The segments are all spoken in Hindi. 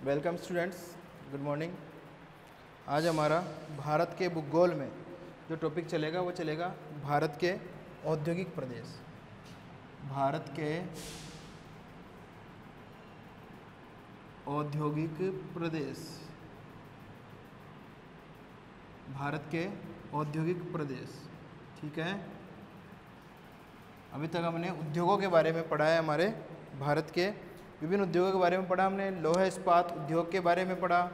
Welcome students, good morning. आज हमारा भारत के भूगोल में जो टॉपिक चलेगा वो चलेगा भारत के औद्योगिक प्रदेश। भारत के औद्योगिक प्रदेश, भारत के औद्योगिक प्रदेश। ठीक है, अभी तक हमने उद्योगों के बारे में पढ़ा है। हमारे भारत के विभिन्न उद्योगों के बारे में पढ़ा हमने। लोहा इस्पात उद्योग के बारे में पढ़ा,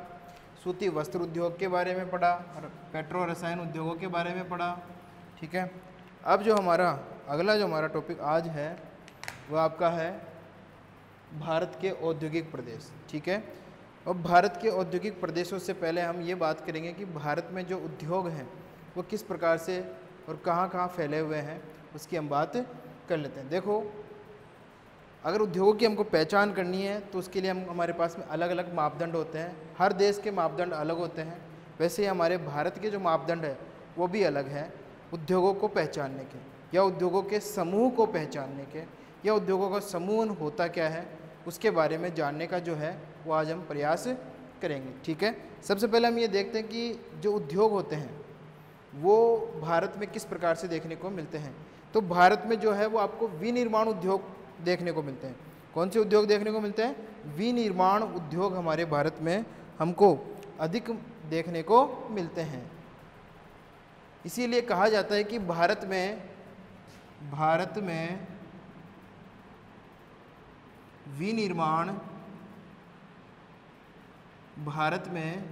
सूती वस्त्र उद्योग के बारे में पढ़ा और पेट्रो रसायन उद्योगों के बारे में पढ़ा। ठीक है, अब जो हमारा अगला जो हमारा टॉपिक आज है वह आपका है भारत के औद्योगिक प्रदेश। ठीक है, और भारत के औद्योगिक प्रदेशों से पहले हम ये बात करेंगे कि भारत में जो उद्योग हैं वो किस प्रकार से और कहाँ कहाँ फैले हुए हैं, उसकी हम बात कर लेते हैं। देखो, अगर उद्योगों की हमको पहचान करनी है तो उसके लिए हमारे पास में अलग अलग मापदंड होते हैं। हर देश के मापदंड अलग होते हैं, वैसे ही हमारे भारत के जो मापदंड है वो भी अलग है उद्योगों को पहचानने के, या उद्योगों के समूह को पहचानने के, या उद्योगों का समूह होता क्या है उसके बारे में जानने का जो है वो आज हम प्रयास करेंगे। ठीक है, सबसे पहले हम ये देखते हैं कि जो उद्योग होते हैं वो भारत में किस प्रकार से देखने को मिलते हैं। तो भारत में जो है वो आपको विनिर्माण उद्योग देखने को मिलते हैं। कौन से उद्योग देखने को मिलते हैं? विनिर्माण उद्योग हमारे भारत में हमको अधिक देखने को मिलते हैं। इसीलिए कहा जाता है कि भारत में विनिर्माण, भारत में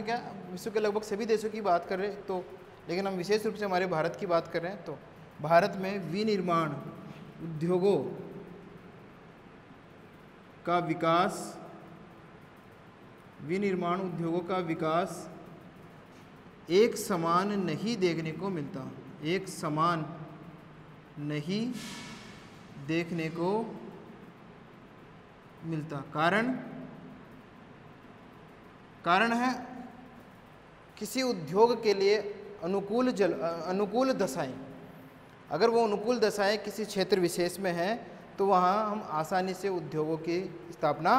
क्या विश्व के लगभग सभी देशों की बात कर रहे हैं तो, लेकिन हम विशेष रूप से हमारे भारत की बात कर रहे हैं। तो भारत में विनिर्माण उद्योगों का विकास एक समान नहीं देखने को मिलता, एक समान नहीं देखने को मिलता। कारण है किसी उद्योग के लिए अनुकूल दशाएं। अगर वो अनुकूल दशाएं किसी क्षेत्र विशेष में है तो वहाँ हम आसानी से उद्योगों की स्थापना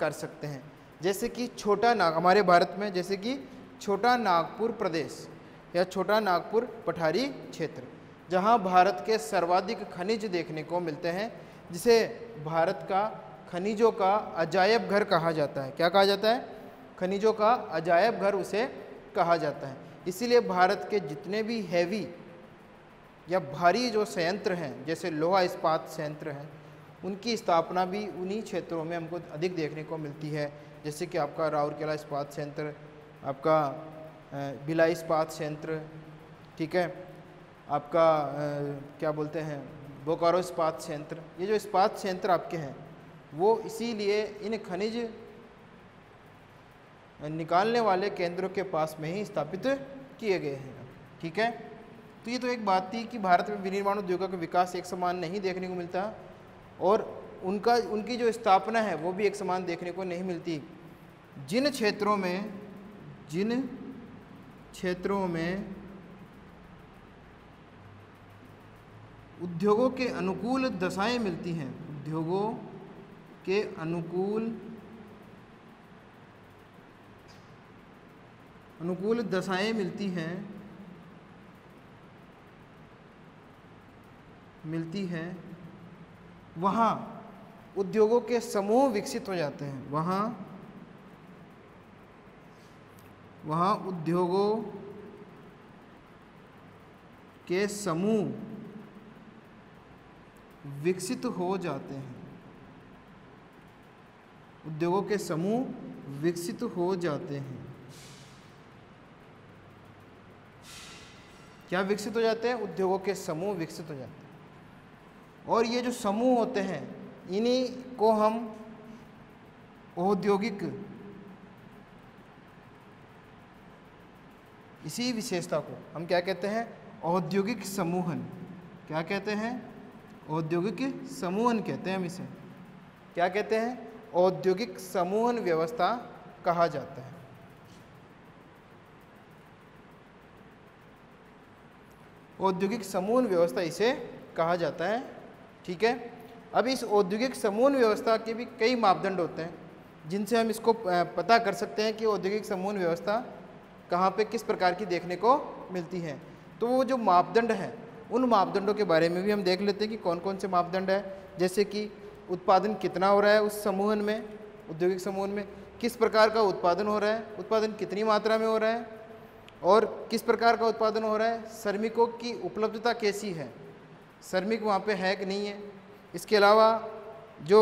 कर सकते हैं। जैसे कि हमारे भारत में जैसे कि छोटा नागपुर प्रदेश या छोटा नागपुर पठारी क्षेत्र, जहाँ भारत के सर्वाधिक खनिज देखने को मिलते हैं, जिसे भारत का खनिजों का अजायब घर कहा जाता है। क्या कहा जाता है? खनिजों का अजायब घर उसे कहा जाता है। इसीलिए भारत के जितने भी हैवी या भारी जो संयंत्र हैं, जैसे लोहा इस्पात संयंत्र हैं, उनकी स्थापना भी उन्हीं क्षेत्रों में हमको अधिक देखने को मिलती है। जैसे कि आपका राउरकेला इस्पात संयंत्र, आपका भिलाई इस्पात संयंत्र, ठीक है, आपका क्या बोलते हैं बोकारो इस्पात संयंत्र। ये जो इस्पात संयंत्र आपके हैं वो इसीलिए इन खनिज निकालने वाले केंद्रों के पास में ही स्थापित किए गए हैं। ठीक है, तो ये तो एक बात थी कि भारत में विनिर्माण उद्योगों का विकास एक समान नहीं देखने को मिलता और उनकी जो स्थापना है वो भी एक समान देखने को नहीं मिलती। जिन क्षेत्रों में उद्योगों के अनुकूल दशाएं मिलती हैं, उद्योगों के अनुकूल दशाएं मिलती हैं वहाँ उद्योगों के समूह विकसित हो जाते हैं। वहाँ उद्योगों के समूह विकसित हो जाते हैं। उद्योगों के समूह विकसित हो जाते हैं। क्या विकसित हो जाते हैं? उद्योगों के समूह विकसित हो जाते हैं। और ये जो समूह होते हैं इन्हीं को हम औद्योगिक, इसी विशेषता को हम क्या कहते हैं? औद्योगिक समूहन। क्या कहते हैं? औद्योगिक समूहन कहते हैं हम इसे। क्या कहते हैं? औद्योगिक समूहन व्यवस्था कहा जाता है। औद्योगिक समूहन व्यवस्था इसे कहा जाता है। ठीक है, अब इस औद्योगिक समूह व्यवस्था के भी कई मापदंड होते हैं। जिनसे हम इसको पता कर सकते हैं कि औद्योगिक समूह व्यवस्था कहाँ पे किस प्रकार की देखने को मिलती है। तो वो जो मापदंड हैं उन मापदंडों के बारे में भी हम देख लेते हैं कि कौन कौन से मापदंड है, जैसे कि उत्पादन कितना हो रहा है उस समूह में, औद्योगिक समूह में किस प्रकार का उत्पादन हो रहा है, उत्पादन कितनी मात्रा में हो रहा है और किस प्रकार का उत्पादन हो रहा है, श्रमिकों की उपलब्धता कैसी है, श्रमिक वहाँ पे है कि नहीं है। इसके अलावा जो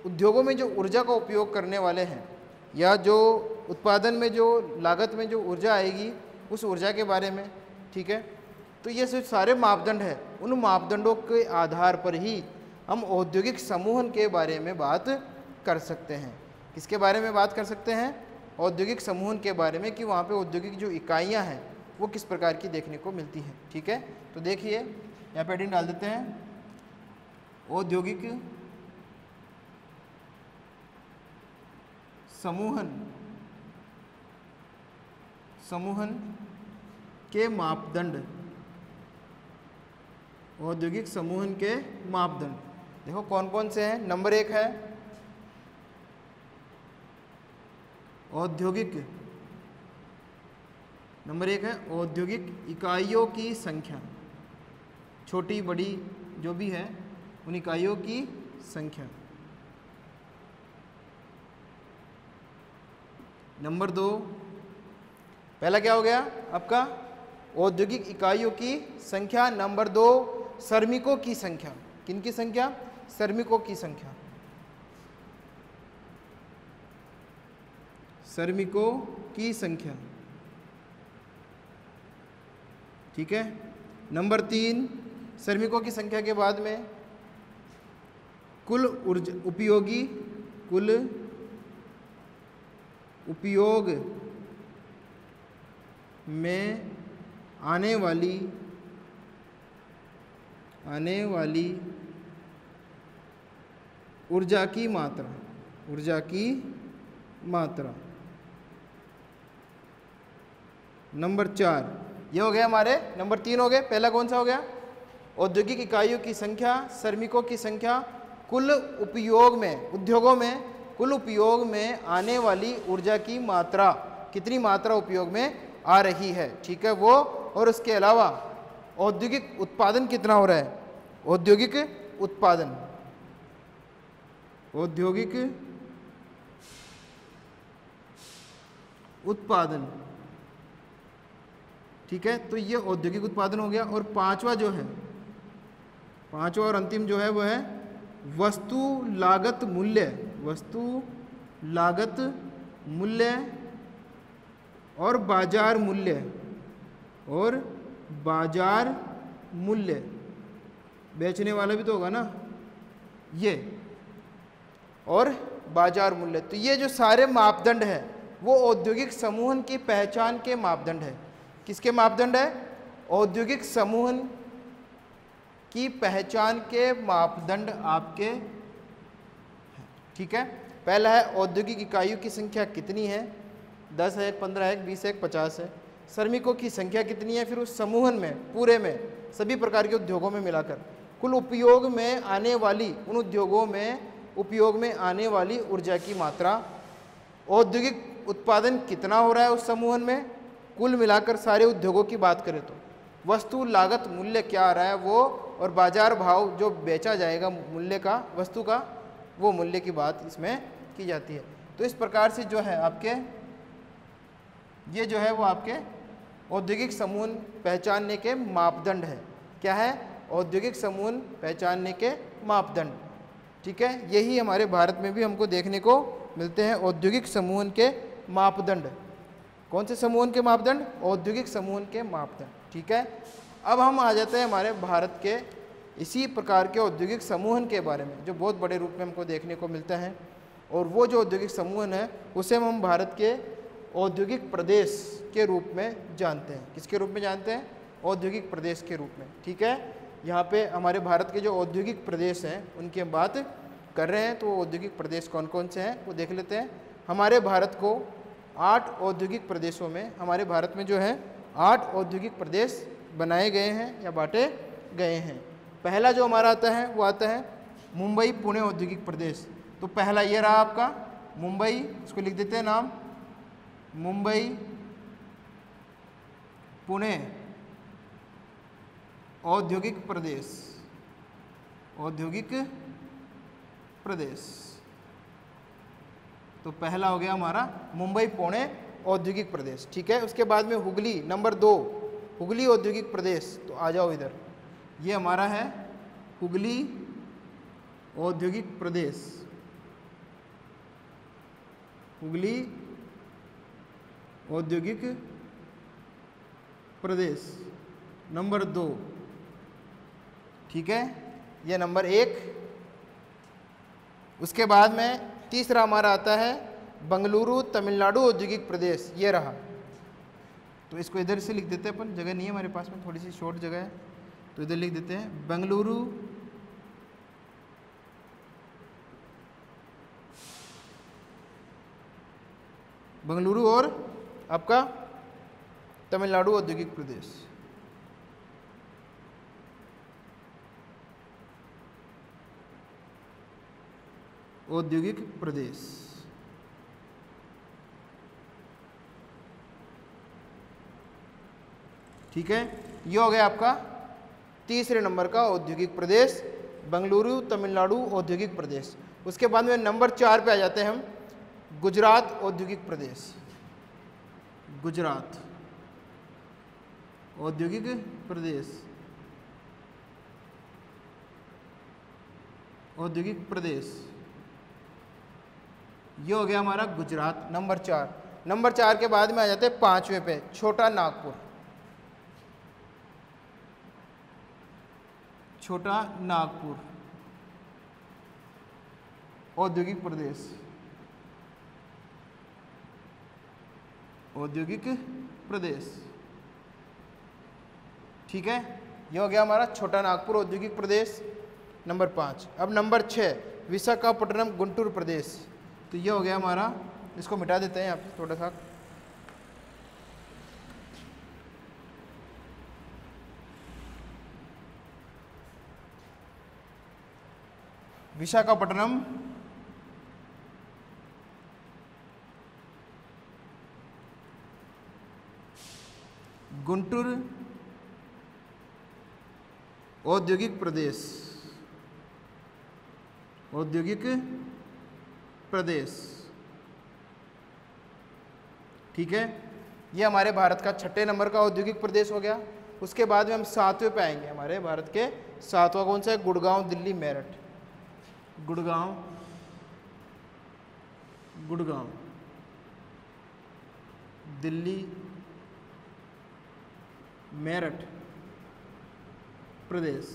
उद्योगों में जो ऊर्जा का उपयोग करने वाले हैं या जो उत्पादन में जो लागत में जो ऊर्जा आएगी उस ऊर्जा के बारे में, ठीक है। तो ये जो सारे मापदंड हैं उन मापदंडों के आधार पर ही हम औद्योगिक समूह के बारे में बात कर सकते हैं। किसके बारे में बात कर सकते हैं? औद्योगिक समूह के बारे में, कि वहाँ पे औद्योगिक जो इकाइयाँ हैं वो किस प्रकार की देखने को मिलती हैं, ठीक है। तो देखिए यहाँ पे हेडिंग डाल देते हैं, औद्योगिक समूहन के मापदंड, औद्योगिक समूहन के मापदंड देखो कौन कौन से हैं। नंबर 1 है औद्योगिक इकाइयों की संख्या, छोटी बड़ी जो भी है उन इकाइयों की संख्या। नंबर 2, पहला क्या हो गया आपका? औद्योगिक इकाइयों की संख्या। नंबर 2, श्रमिकों की संख्या। किनकी संख्या? श्रमिकों की संख्या, श्रमिकों की संख्या, ठीक है। नंबर 3, श्रमिकों की संख्या के बाद में कुल उपयोग में आने वाली ऊर्जा की मात्रा। नंबर 4 ये हो गया हमारे, नंबर 3 हो गए। पहला कौन सा हो गया? औद्योगिक इकाइयों की संख्या, श्रमिकों की संख्या, कुल उपयोग में, उद्योगों में कुल उपयोग में आने वाली ऊर्जा की मात्रा, कितनी मात्रा उपयोग में आ रही है, ठीक है वो। और उसके अलावा औद्योगिक उत्पादन कितना हो रहा है, औद्योगिक उत्पादन, ठीक है। तो ये औद्योगिक उत्पादन हो गया। और पांचवा और अंतिम जो है वो है वस्तु लागत मूल्य और बाजार मूल्य, बेचने वाला भी तो होगा ना ये, और बाजार मूल्य। तो ये जो सारे मापदंड है वो औद्योगिक समूह की पहचान के मापदंड है। किसके मापदंड है? औद्योगिक समूह की पहचान के मापदंड आपके, ठीक है। पहला है औद्योगिक इकाइयों की संख्या कितनी है, 10 है, 15 है, 20 है, 50 है। श्रमिकों की संख्या कितनी है, फिर उस समूह में पूरे में सभी प्रकार के उद्योगों में मिलाकर कुल उपयोग में आने वाली, उन उद्योगों में उपयोग में आने वाली ऊर्जा की मात्रा, औद्योगिक उत्पादन कितना हो रहा है उस समूह में, कुल मिलाकर सारे उद्योगों की बात करें तो वस्तु लागत मूल्य क्या आ रहा है वो, और बाजार भाव जो बेचा जाएगा मूल्य का, वस्तु का, वो मूल्य की बात इसमें की जाती है। तो इस प्रकार से जो है आपके ये जो है वो आपके औद्योगिक समूह पहचानने के मापदंड है। क्या है? औद्योगिक समूह पहचानने के मापदंड, ठीक है। यही हमारे भारत में भी हमको देखने को मिलते हैं, औद्योगिक समूह के मापदंड। कौन से समूह के मापदंड? औद्योगिक समूह के मापदंड, ठीक है। अब हम आ जाते हैं हमारे भारत के इसी प्रकार के औद्योगिक समूह के बारे में, जो बहुत बड़े रूप में हमको देखने को मिलता है। और वो जो औद्योगिक समूह है उसे हम भारत के औद्योगिक प्रदेश के रूप में जानते हैं। किसके रूप में जानते हैं? औद्योगिक प्रदेश के रूप में, ठीक है। यहाँ पे हमारे भारत के जो औद्योगिक प्रदेश हैं उनकी हम बात कर रहे हैं। तो औद्योगिक प्रदेश कौन कौन से हैं वो देख लेते हैं। हमारे भारत को 8 औद्योगिक प्रदेशों में, हमारे भारत में जो है 8 औद्योगिक प्रदेश बनाए गए हैं या बांटे गए हैं। पहला जो हमारा आता है वो आता है मुंबई पुणे औद्योगिक प्रदेश। तो पहला ये रहा आपका मुंबई, इसको लिख देते हैं नाम, मुंबई पुणे औद्योगिक प्रदेश, औद्योगिक प्रदेश। तो पहला हो गया हमारा मुंबई पुणे औद्योगिक प्रदेश, ठीक है। उसके बाद में हुगली, नंबर 2 हुगली औद्योगिक प्रदेश। तो आ जाओ इधर, ये हमारा है हुगली औद्योगिक प्रदेश, हुगली औद्योगिक प्रदेश नंबर 2, ठीक है, ये नंबर 1। उसके बाद में तीसरा हमारा आता है बंगलुरु तमिलनाडु औद्योगिक प्रदेश, ये रहा। तो इसको इधर से लिख देते हैं अपन, जगह नहीं है हमारे पास में, थोड़ी सी शॉर्ट जगह है, तो इधर लिख देते हैं बेंगलुरु बेंगलुरु और आपका तमिलनाडु औद्योगिक प्रदेश। औद्योगिक प्रदेश, ठीक है। ये हो गया आपका तीसरे नंबर का औद्योगिक प्रदेश, बेंगलुरु तमिलनाडु औद्योगिक प्रदेश। उसके बाद में नंबर 4 पे आ जाते हैं हम, गुजरात औद्योगिक प्रदेश, गुजरात औद्योगिक प्रदेश, औद्योगिक प्रदेश, ये हो गया हमारा गुजरात नंबर 4। नंबर 4 के बाद में आ जाते हैं 5वें पे, छोटा नागपुर, छोटा नागपुर औद्योगिक प्रदेश, औद्योगिक प्रदेश, ठीक है। ये हो गया हमारा छोटा नागपुर औद्योगिक प्रदेश नंबर 5। अब नंबर 6 विशाखापट्टनम गुंटूर प्रदेश। तो ये हो गया हमारा, इसको मिटा देते हैं यहाँ पे थोड़ा सा, विशाखापट्टनम गुंटूर औद्योगिक प्रदेश, औद्योगिक प्रदेश, ठीक है। ये हमारे भारत का 6ठे नंबर का औद्योगिक प्रदेश हो गया। उसके बाद में हम 7वें पे आएंगे, हमारे भारत के 7वां कौन सा है, गुड़गांव दिल्ली मेरठ, गुड़गांव, गुड़गांव दिल्ली मेरठ प्रदेश,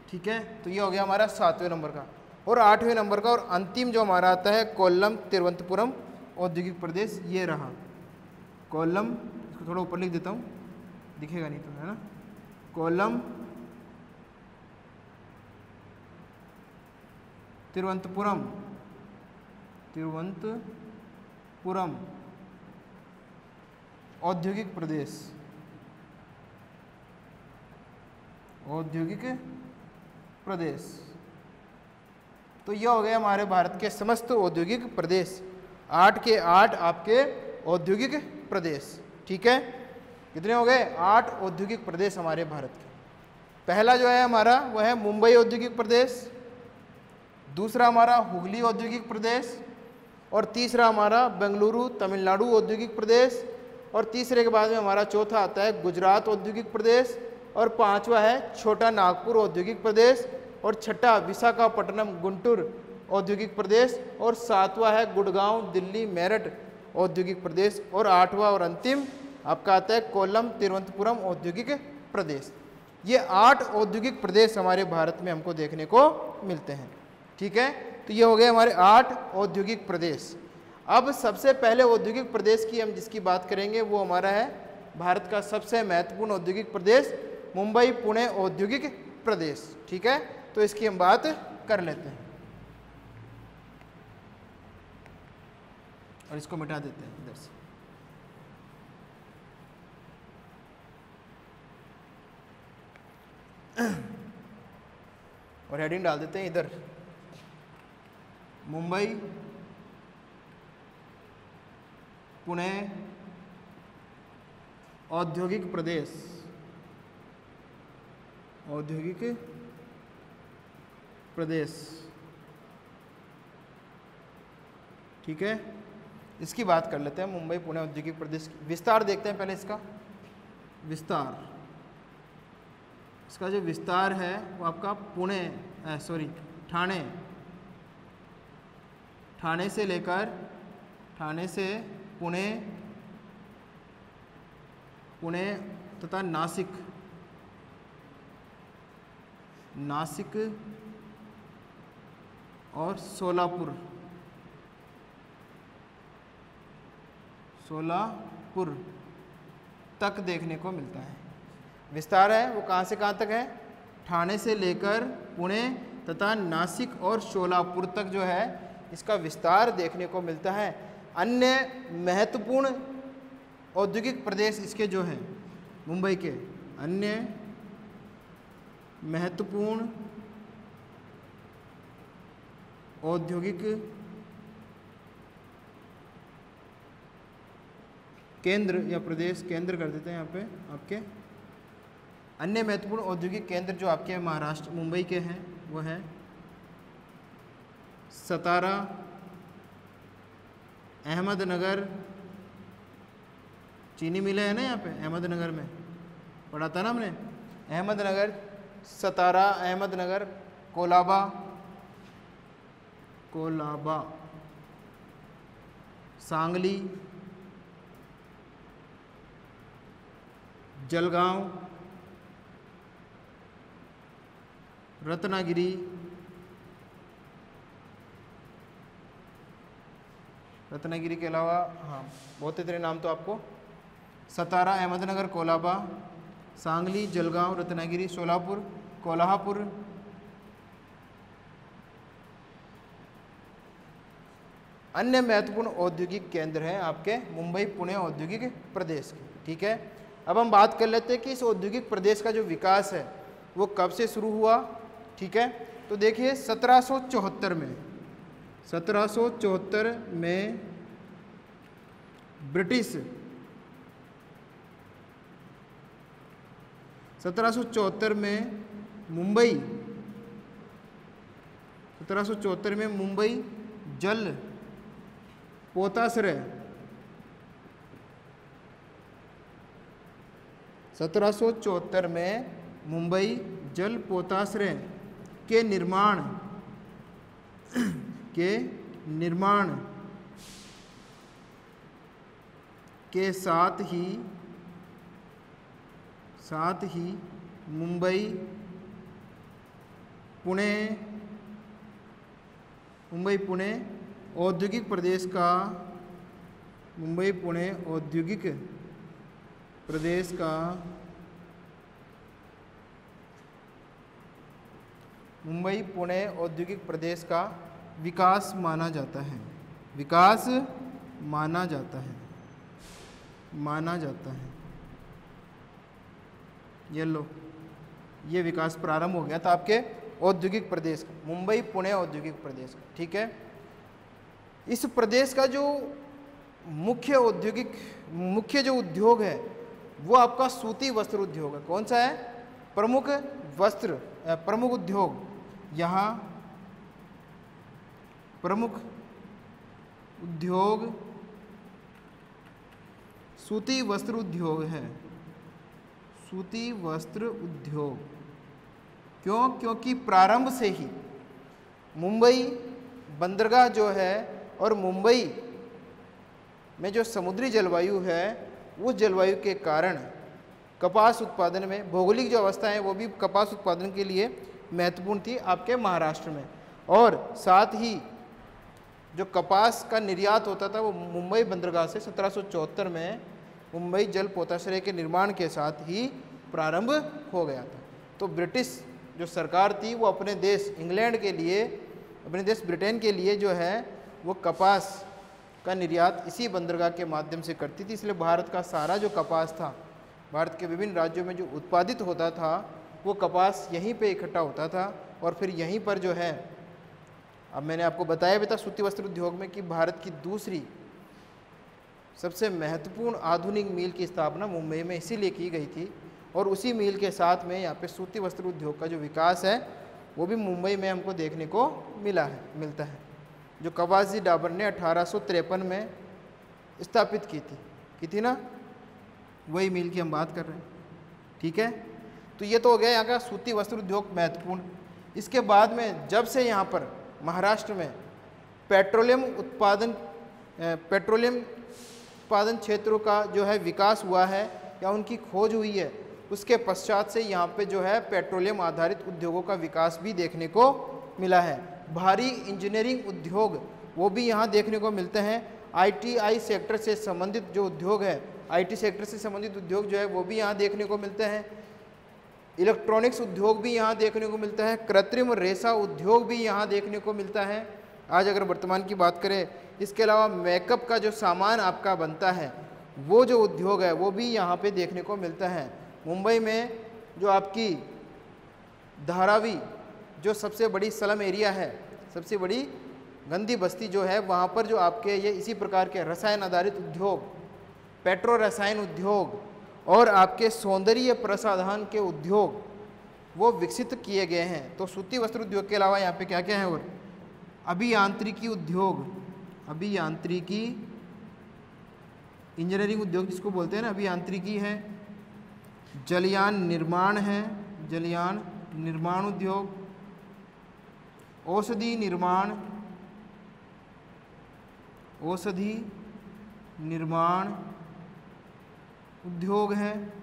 ठीक है। तो ये हो गया हमारा 7वें नंबर का। और 8वें नंबर का और अंतिम जो हमारा आता है कोल्लम तिरुवनंतपुरम औद्योगिक प्रदेश, ये रहा कोल्लम। इसको थोड़ा ऊपर लिख देता हूँ, दिखेगा नहीं तो, है ना। कोल्लम तिरुवनंतपुरम, तिरुवनंतपुरम औद्योगिक प्रदेश, औद्योगिक प्रदेश। तो यह हो गया हमारे भारत के समस्त औद्योगिक प्रदेश, 8 के 8 आपके औद्योगिक प्रदेश, ठीक है। कितने हो गए, 8 औद्योगिक प्रदेश हमारे भारत के। पहला जो है हमारा वो है मुंबई औद्योगिक प्रदेश, दूसरा हमारा हुगली औद्योगिक प्रदेश, और तीसरा हमारा बेंगलुरु तमिलनाडु औद्योगिक प्रदेश, और तीसरे के बाद में हमारा चौथा आता है गुजरात औद्योगिक प्रदेश, और 5वां है छोटा नागपुर औद्योगिक प्रदेश, और 6ठा विशाखापट्टनम गुंटूर औद्योगिक प्रदेश, और 7वां है गुड़गांव दिल्ली मेरठ औद्योगिक प्रदेश, और 8वां और अंतिम आपका आता है कोल्लम तिरुवनंतपुरम औद्योगिक प्रदेश। ये 8 औद्योगिक प्रदेश हमारे भारत में हमको देखने को मिलते हैं, ठीक है। तो ये हो गए हमारे 8 औद्योगिक प्रदेश। अब सबसे पहले औद्योगिक प्रदेश की हम जिसकी बात करेंगे वो हमारा है भारत का सबसे महत्वपूर्ण औद्योगिक प्रदेश मुंबई पुणे औद्योगिक प्रदेश, ठीक है। तो इसकी हम बात कर लेते हैं और इसको मिटा देते हैं इधर से। और हेडिंग डाल देते हैं इधर, मुंबई पुणे औद्योगिक प्रदेश, औद्योगिक प्रदेश, ठीक है। इसकी बात कर लेते हैं, मुंबई पुणे औद्योगिक प्रदेश की विस्तार देखते हैं पहले इसका विस्तार। इसका जो विस्तार है वो आपका ठाणे, ठाणे से लेकर, ठाणे से पुणे, पुणे तथा नासिक, नासिक और सोलापुर, सोलापुर तक देखने को मिलता है। विस्तार है वो कहाँ से कहाँ तक है? ठाणे से लेकर पुणे तथा नासिक और सोलापुर तक जो है इसका विस्तार देखने को मिलता है। अन्य महत्वपूर्ण औद्योगिक प्रदेश इसके जो हैं मुंबई के, अन्य महत्वपूर्ण औद्योगिक केंद्र या प्रदेश, केंद्र कर देते हैं यहाँ पे आपके, अन्य महत्वपूर्ण औद्योगिक केंद्र जो आपके महाराष्ट्र मुंबई के हैं वो है सतारा, अहमदनगर, चीनी मिलें है ना यहाँ पे अहमदनगर में, पढ़ा था ना हमने, अहमदनगर, सतारा, अहमदनगर, कोलाबा, कोलाबा, सांगली, जलगांव, रत्नागिरी, रत्नागिरी के अलावा हाँ बहुत इतने नाम तो आपको, सतारा, अहमदनगर, कोलाबा, सांगली, जलगांव, रत्नागिरी, सोलापुर, कोल्हापुर, अन्य महत्वपूर्ण औद्योगिक केंद्र हैं आपके मुंबई पुणे औद्योगिक प्रदेश के, ठीक है। अब हम बात कर लेते हैं कि इस औद्योगिक प्रदेश का जो विकास है वो कब से शुरू हुआ, ठीक है। तो देखिए 1774 में, 1774 में ब्रिटिश, 1774 में मुंबई, 1774 में मुंबई जल पोताश्रय, 1774 में मुंबई जल पोताश्रय के निर्माण के साथ ही मुंबई पुणे औद्योगिक प्रदेश का, मुंबई पुणे औद्योगिक प्रदेश का, मुंबई पुणे औद्योगिक प्रदेश का विकास माना जाता है, विकास माना जाता है, माना जाता है। ये लो, ये विकास प्रारंभ हो गया था आपके औद्योगिक प्रदेश का, मुंबई पुणे औद्योगिक प्रदेश का, ठीक है। इस प्रदेश का जो मुख्य जो उद्योग है वो आपका सूती वस्त्र उद्योग है। कौन सा है? प्रमुख उद्योग, यहाँ प्रमुख उद्योग सूती वस्त्र उद्योग है, सूती वस्त्र उद्योग। क्यों? क्योंकि प्रारंभ से ही मुंबई बंदरगाह जो है और मुंबई में जो समुद्री जलवायु है उस जलवायु के कारण कपास उत्पादन में भौगोलिक जो अवस्था है वो भी कपास उत्पादन के लिए महत्वपूर्ण थी आपके महाराष्ट्र में। और साथ ही जो कपास का निर्यात होता था वो मुंबई बंदरगाह से 1774 में मुंबई जल पोताश्रय के निर्माण के साथ ही प्रारंभ हो गया था। तो ब्रिटिश जो सरकार थी वो अपने देश इंग्लैंड के लिए, अपने देश ब्रिटेन के लिए जो है वो कपास का निर्यात इसी बंदरगाह के माध्यम से करती थी। इसलिए भारत का सारा जो कपास था, भारत के विभिन्न राज्यों में जो उत्पादित होता था वो कपास यहीं पे इकट्ठा होता था और फिर यहीं पर जो है अब मैंने आपको बताया भी था सूती वस्त्र उद्योग में कि भारत की दूसरी सबसे महत्वपूर्ण आधुनिक मील की स्थापना मुंबई में इसीलिए की गई थी, और उसी मील के साथ में यहाँ पे सूती वस्त्र उद्योग का जो विकास है वो भी मुंबई में हमको देखने को मिलता है, जो कवासी डाबर ने 1853 में स्थापित की थी ना, वही मील की हम बात कर रहे हैं। ठीक है, तो ये तो हो गया यहाँ का सूती वस्त्र उद्योग महत्वपूर्ण। इसके बाद में जब से यहाँ पर महाराष्ट्र में पेट्रोलियम उत्पादन क्षेत्रों का जो है विकास हुआ है या उनकी खोज हुई है, उसके पश्चात से यहाँ पे जो है पेट्रोलियम आधारित उद्योगों का विकास भी देखने को मिला है। भारी इंजीनियरिंग उद्योग वो भी यहाँ देखने को मिलते हैं। आईटीआई सेक्टर से संबंधित जो उद्योग है, आईटी सेक्टर से संबंधित उद्योग जो है वो भी यहाँ देखने को मिलते हैं। इलेक्ट्रॉनिक्स उद्योग भी यहाँ देखने को मिलता है। कृत्रिम रेशा उद्योग भी यहाँ देखने को मिलता है, आज अगर वर्तमान की बात करें। इसके अलावा मेकअप का जो सामान आपका बनता है वो जो उद्योग है वो भी यहाँ पे देखने को मिलता है। मुंबई में जो आपकी धारावी जो सबसे बड़ी स्लम एरिया है, सबसे बड़ी गंदी बस्ती जो है, वहाँ पर जो आपके ये इसी प्रकार के रसायन आधारित उद्योग, पेट्रो रसायन उद्योग और आपके सौंदर्य प्रसाधन के उद्योग वो विकसित किए गए हैं। तो सूती वस्त्र उद्योग के अलावा यहाँ पे क्या क्या है, और अभियांत्रिकी उद्योग, अभियांत्रिकी इंजीनियरिंग उद्योग जिसको बोलते हैं ना, अभियांत्रिकी है। जलयान निर्माण है, जलयान निर्माण उद्योग। औषधि निर्माण, औषधि निर्माण उद्योग है।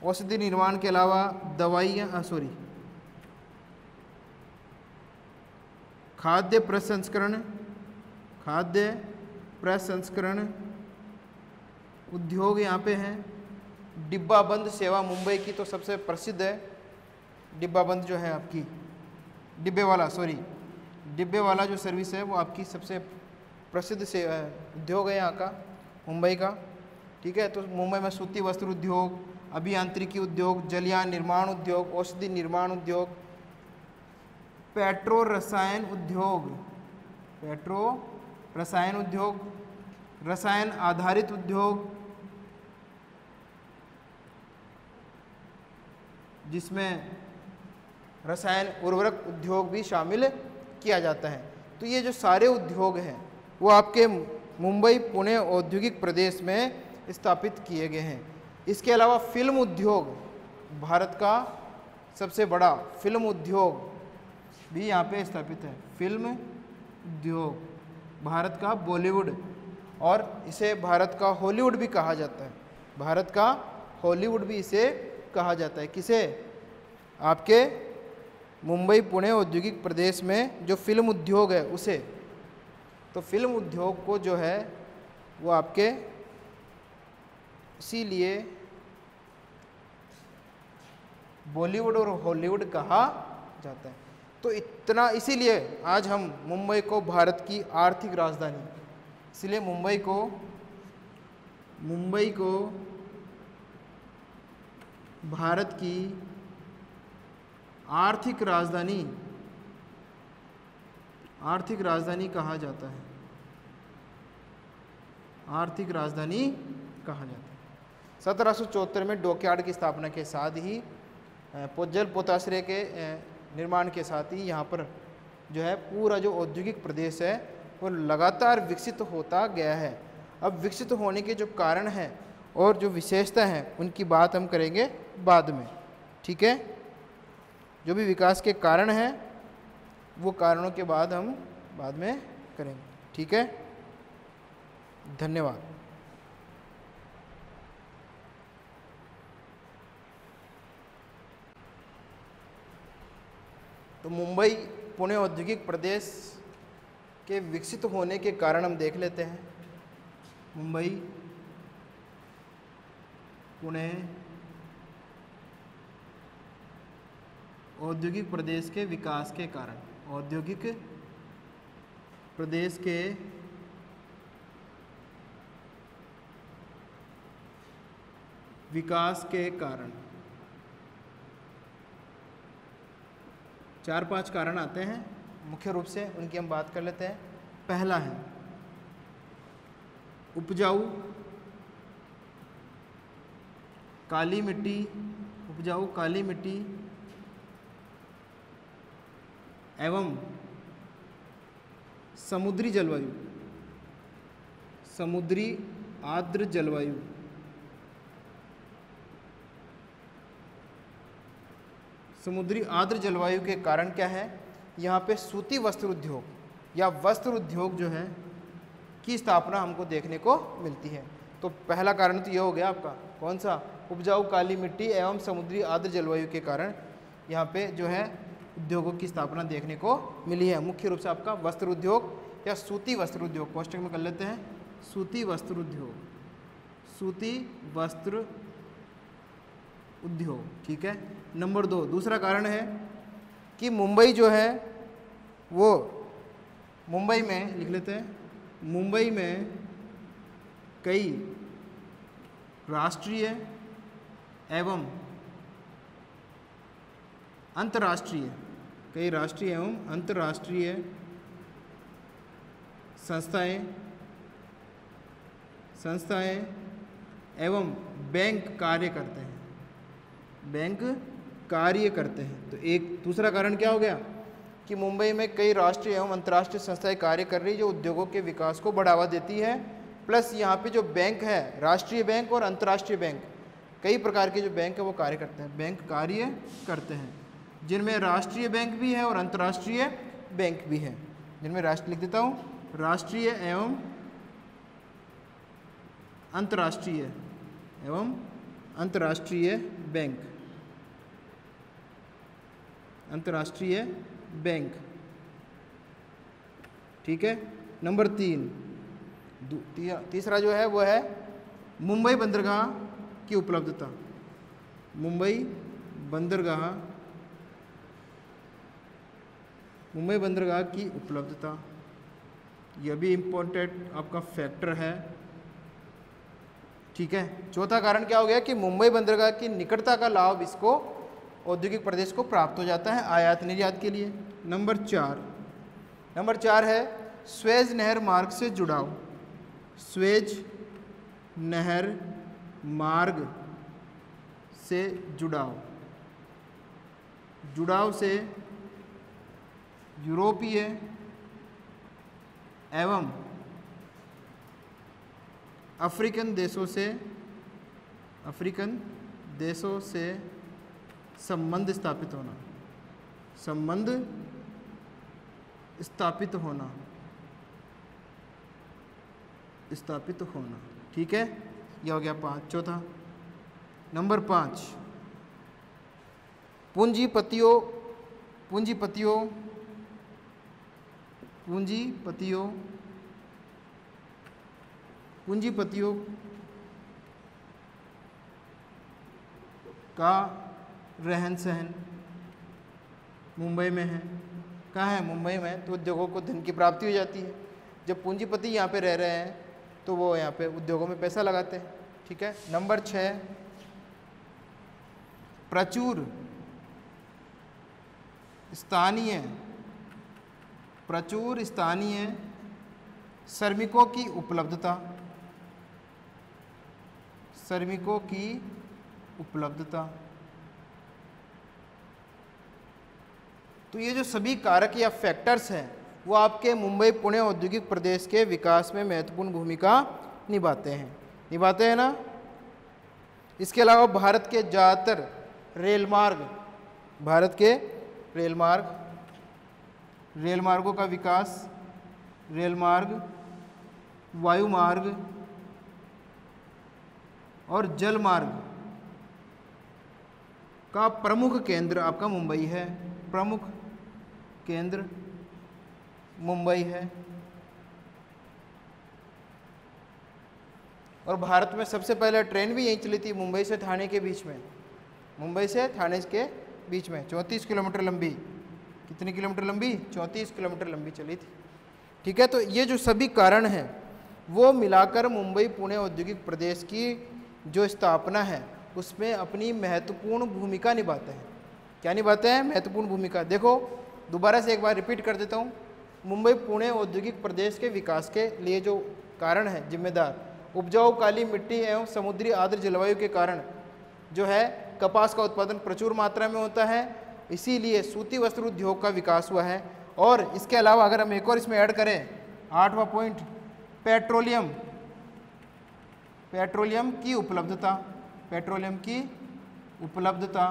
औषधि निर्माण के अलावा दवाइयाँ खाद्य प्रसंस्करण, खाद्य प्रसंस्करण उद्योग यहाँ पे हैं। डिब्बाबंद सेवा मुंबई की तो सबसे प्रसिद्ध है। डिब्बाबंद जो है आपकी डिब्बे वाला जो सर्विस है वो आपकी सबसे प्रसिद्ध से उद्योग है यहाँ का, मुंबई का। ठीक है, तो मुंबई में सूती वस्त्र उद्योग, अभियांत्रिकी उद्योग, जलयान निर्माण उद्योग, औषधि निर्माण उद्योग, पेट्रो रसायन उद्योग, रसायन आधारित उद्योग जिसमें रसायन उर्वरक उद्योग भी शामिल किया जाता है। तो ये जो सारे उद्योग हैं वो आपके मुंबई पुणे औद्योगिक प्रदेश में स्थापित किए गए हैं। इसके अलावा फिल्म उद्योग, भारत का सबसे बड़ा फिल्म उद्योग भी यहाँ पे स्थापित है। फिल्म उद्योग भारत का बॉलीवुड, और इसे भारत का हॉलीवुड भी कहा जाता है। भारत का हॉलीवुड भी इसे कहा जाता है। किसे? आपके मुंबई पुणे औद्योगिक प्रदेश में जो फिल्म उद्योग है उसे। तो फिल्म उद्योग को जो है वो आपके इसीलिए बॉलीवुड और हॉलीवुड कहा जाता है। तो इतना, इसीलिए आज हम मुंबई को भारत की आर्थिक राजधानी, इसलिए मुंबई को भारत की आर्थिक राजधानी कहा जाता है। आर्थिक राजधानी कहा जाता है। 1774 में डॉकयार्ड की स्थापना के साथ ही जल पोताश्रय के निर्माण के साथ ही यहाँ पर जो है पूरा जो औद्योगिक प्रदेश है वो लगातार विकसित होता गया है। अब विकसित होने के जो कारण हैं और जो विशेषता हैं उनकी बात हम करेंगे बाद में। ठीक है, जो भी विकास के कारण हैं वो कारणों के बाद हम बाद में करेंगे। ठीक है, धन्यवाद। तो मुंबई पुणे औद्योगिक प्रदेश के विकसित होने के कारण हम देख लेते हैं। मुंबई पुणे औद्योगिक प्रदेश के विकास के कारण, औद्योगिक प्रदेश के विकास के कारण 4-5 कारण आते हैं। मुख्य रूप से उनकी हम बात कर लेते हैं। पहला है उपजाऊ काली मिट्टी, उपजाऊ काली मिट्टी एवं समुद्री जलवायु, समुद्री आर्द्र जलवायु, समुद्री आर्द्र जलवायु के कारण क्या है, यहाँ पे सूती वस्त्र उद्योग या वस्त्र उद्योग जो है की स्थापना हमको देखने को मिलती है। तो पहला कारण तो ये हो गया आपका, कौन सा, उपजाऊ काली मिट्टी एवं समुद्री आर्द्र जलवायु के कारण यहाँ पे जो है उद्योगों की स्थापना देखने को मिली है। मुख्य रूप से आपका वस्त्र उद्योग या सूती वस्त्र उद्योग, कोष्टक में कर लेते हैं सूती वस्त्र उद्योग, सूती वस्त्र उद्योग, ठीक है। नंबर 2, दूसरा कारण है कि मुंबई जो है वो, मुंबई में लिख लेते हैं, मुंबई में कई राष्ट्रीय एवं अंतर्राष्ट्रीय, कई राष्ट्रीय एवं अंतर्राष्ट्रीय संस्थाएं एवं बैंक कार्य करते हैं, बैंक कार्य करते हैं। तो एक दूसरा कारण क्या हो गया कि मुंबई में कई राष्ट्रीय एवं अंतर्राष्ट्रीय संस्थाएं कार्य कर रही जो उद्योगों के विकास को बढ़ावा देती है। प्लस यहाँ पे जो बैंक है, राष्ट्रीय बैंक और अंतर्राष्ट्रीय बैंक, कई प्रकार के जो बैंक है वो कार्य करते हैं, बैंक कार्य करते हैं, जिनमें राष्ट्रीय बैंक भी है और अंतर्राष्ट्रीय बैंक भी है। जिनमें राष्ट्र लिख देता हूँ, राष्ट्रीय एवं अंतर्राष्ट्रीय बैंक, अंतर्राष्ट्रीय बैंक, ठीक है। नंबर 3, तीसरा जो है वो है मुंबई बंदरगाह की उपलब्धता, मुंबई बंदरगाह की उपलब्धता, यह भी इम्पोर्टेंट आपका फैक्टर है, ठीक है। चौथा कारण क्या हो गया कि मुंबई बंदरगाह की निकटता का लाभ इसको औद्योगिक प्रदेश को प्राप्त हो जाता है आयात निर्यात के लिए। नंबर 4 है स्वेज नहर मार्ग से जुड़ाव, स्वेज नहर मार्ग से जुड़ाव से यूरोपीय एवं अफ्रीकन देशों से संबंध स्थापित होना, ठीक है। यह हो गया 5, चौथा। नंबर 5, पूंजीपतियों का रहन सहन मुंबई में है। कहाँ है? मुंबई में। तो उद्योगों को धन की प्राप्ति हो जाती है। जब पूंजीपति यहाँ पे रह रहे हैं तो वो यहाँ पे उद्योगों में पैसा लगाते हैं, ठीक है। नंबर 6, प्रचुर स्थानीय श्रमिकों की उपलब्धता। तो ये जो सभी कारक या फैक्टर्स हैं वो आपके मुंबई पुणे औद्योगिक प्रदेश के विकास में महत्वपूर्ण भूमिका निभाते हैं ना। इसके अलावा भारत के ज़्यादातर रेलमार्गों का विकास, रेलमार्ग, वायुमार्ग और जलमार्ग का प्रमुख केंद्र आपका मुंबई है, प्रमुख केंद्र मुंबई है। और भारत में सबसे पहले ट्रेन भी यहीं चली थी, मुंबई से ठाणे के बीच में, 34 किलोमीटर लंबी। कितनी किलोमीटर लंबी? 34 किलोमीटर लंबी चली थी, ठीक है। तो ये जो सभी कारण हैं वो मिलाकर मुंबई पुणे औद्योगिक प्रदेश की जो स्थापना है उसमें अपनी महत्वपूर्ण भूमिका निभाते हैं। क्या निभाते हैं? महत्वपूर्ण भूमिका। देखो दोबारा से एक बार रिपीट कर देता हूँ। मुंबई पुणे औद्योगिक प्रदेश के विकास के लिए जो कारण है जिम्मेदार, उपजाऊ काली मिट्टी एवं समुद्री आर्द्र जलवायु के कारण जो है कपास का उत्पादन प्रचुर मात्रा में होता है, इसीलिए सूती वस्त्र उद्योग का विकास हुआ है। और इसके अलावा अगर हम एक और इसमें ऐड करें 8वां पॉइंट, पेट्रोलियम, पेट्रोलियम की उपलब्धता, पेट्रोलियम की उपलब्धता,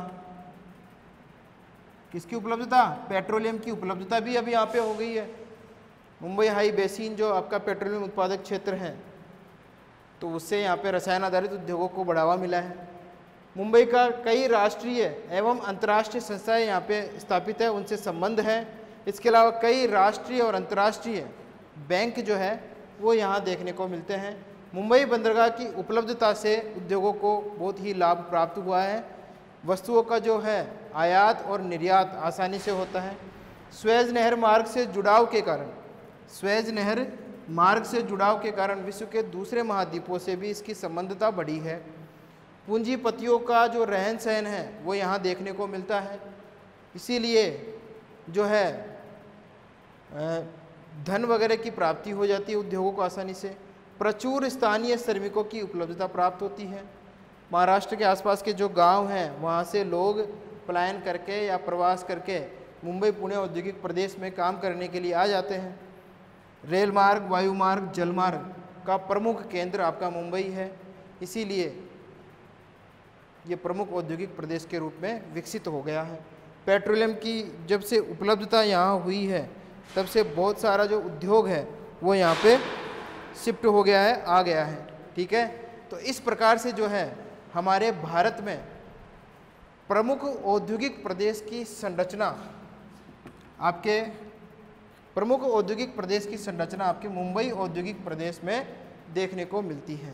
किसकी उपलब्धता? पेट्रोलियम की उपलब्धता भी अभी यहाँ पे हो गई है। मुंबई हाई बेसिन जो आपका पेट्रोलियम उत्पादक क्षेत्र है, तो उससे यहाँ पे रसायन आधारित उद्योगों को बढ़ावा मिला है। मुंबई का कई राष्ट्रीय एवं अंतर्राष्ट्रीय संस्थाएं यहाँ पे स्थापित है, उनसे संबंध है। इसके अलावा कई राष्ट्रीय और अंतर्राष्ट्रीय बैंक जो है वो यहाँ देखने को मिलते हैं। मुंबई बंदरगाह की उपलब्धता से उद्योगों को बहुत ही लाभ प्राप्त हुआ है। वस्तुओं का जो है आयात और निर्यात आसानी से होता है। स्वेज नहर मार्ग से जुड़ाव के कारण, स्वेज नहर मार्ग से जुड़ाव के कारण विश्व के दूसरे महाद्वीपों से भी इसकी संबंधता बढ़ी है। पूंजीपतियों का जो रहन सहन है वो यहाँ देखने को मिलता है, इसीलिए जो है धन वगैरह की प्राप्ति हो जाती है उद्योगों को आसानी से। प्रचुर स्थानीय श्रमिकों की उपलब्धता प्राप्त होती है। महाराष्ट्र के आसपास के जो गांव हैं वहाँ से लोग पलायन करके या प्रवास करके मुंबई पुणे औद्योगिक प्रदेश में काम करने के लिए आ जाते हैं। रेल मार्ग, वायु मार्ग, जल मार्ग का प्रमुख केंद्र आपका मुंबई है, इसीलिए ये प्रमुख औद्योगिक प्रदेश के रूप में विकसित हो गया है। पेट्रोलियम की जब से उपलब्धता यहाँ हुई है तब से बहुत सारा जो उद्योग है वो यहाँ पे शिफ्ट हो गया है, आ गया है। ठीक है, तो इस प्रकार से जो है हमारे भारत में प्रमुख औद्योगिक प्रदेश की संरचना, आपके प्रमुख औद्योगिक प्रदेश की संरचना आपके मुंबई औद्योगिक प्रदेश में देखने को मिलती है।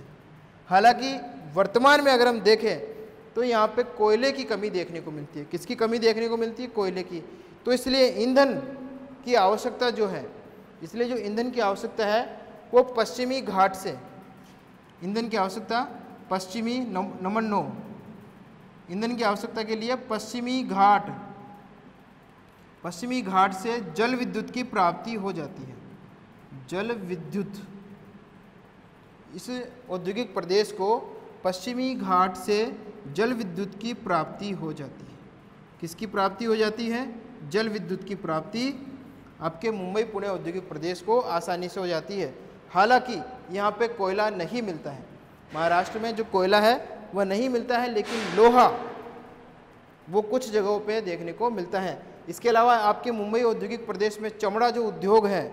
हालांकि वर्तमान में अगर हम देखें तो यहाँ पे कोयले की कमी देखने को मिलती है। किसकी कमी देखने को मिलती है? कोयले की। तो इसलिए ईंधन की आवश्यकता जो है, इसलिए जो ईंधन की आवश्यकता है वो पश्चिमी घाट से, ईंधन की आवश्यकता पश्चिमी नंबर 9, ईंधन की आवश्यकता के लिए पश्चिमी घाट से जल विद्युत की प्राप्ति हो जाती है। जल विद्युत, इस औद्योगिक प्रदेश को पश्चिमी घाट से जल विद्युत की प्राप्ति हो जाती है। किसकी प्राप्ति हो जाती है? जल विद्युत की प्राप्ति आपके मुंबई पुणे औद्योगिक प्रदेश को आसानी से हो जाती है। हालांकि यहाँ पे कोयला नहीं मिलता है, महाराष्ट्र में जो कोयला है वह नहीं मिलता है, लेकिन लोहा वो कुछ जगहों पे देखने को मिलता है। इसके अलावा आपके मुंबई औद्योगिक प्रदेश में चमड़ा जो उद्योग है,